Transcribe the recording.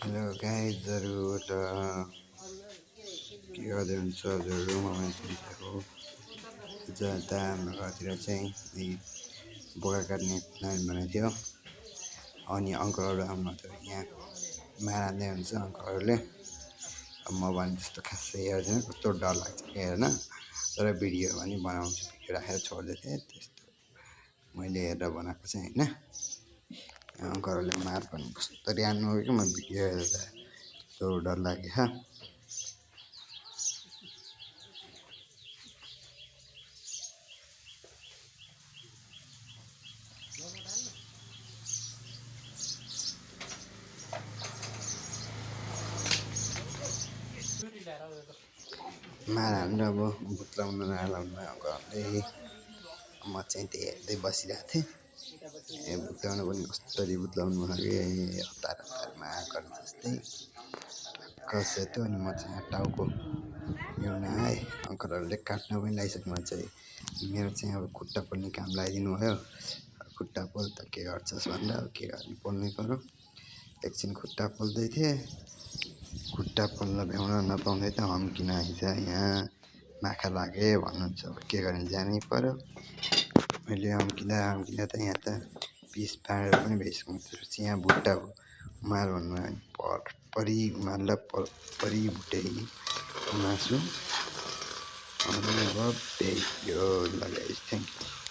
hello गाइजहरू र के गर्दै हुनुहुन्छ हजुरहरू मलाई सुनिसकेको आज त हाम्रो घरतिर चाहिँ बोका काट्ने प्लान बनाएको थियो अनि अङ्कलहरू आउनुभएको थियो यहाँ मार्दै हुन्छ अङ्कलहरूले म भने जस्तो खासै हेर्दैन कस्तो डर लाग्छ कि हेर्न तर भिडियो पनि बनाउँछु भिडियो राखेर छोड्दै थिएँ त्यस्तो मैले हेरेर बनाएको चाहिँ होइन अङ्कलहरूले मार पनि कस्तो ऱ्यानु हो कि म भिडियो हेरेर कस्तो डर लाग्यो मार हानेर अब भुत्लाउनु नलाउनु अङ्कलले म चाहिँ त्यही हेर्दै बसिरहेको थिएँ भुत्लाउनु पनि कस्तरी भुत्लाउनु भयो हतार हतारमा गरे जस्तै कसेतो अनि म चाहिँ टाउको ल्याउन आएँ अङ्कलहरूले काट्न पनि लगाइसक्नु भएको छ मेरो चाहिँ अब खुट्टा पोल्ने काम लगाइदिनु भयो खुट्टा पोल त के गर्छस् भन्दा अब के गर्ने पोल्नै पऱ्यो एकछिन खुट्टा पोल्दै थिएँ खुट्टा पोल्न भ्याउन नपाउँदै त हम्किन आइज यहाँ माखा लागे भन्नुहुन्छ अब के गर्ने जानै पऱ्यो मैले हम्किँदा त यहाँ त पिस पारेर पनि भइसक्नु यहाँ भुट्टा मार भन्नु परि उमालेर परि भुटे मासु अनि अब त्यही यो लगाइस् थ्याङ्क यू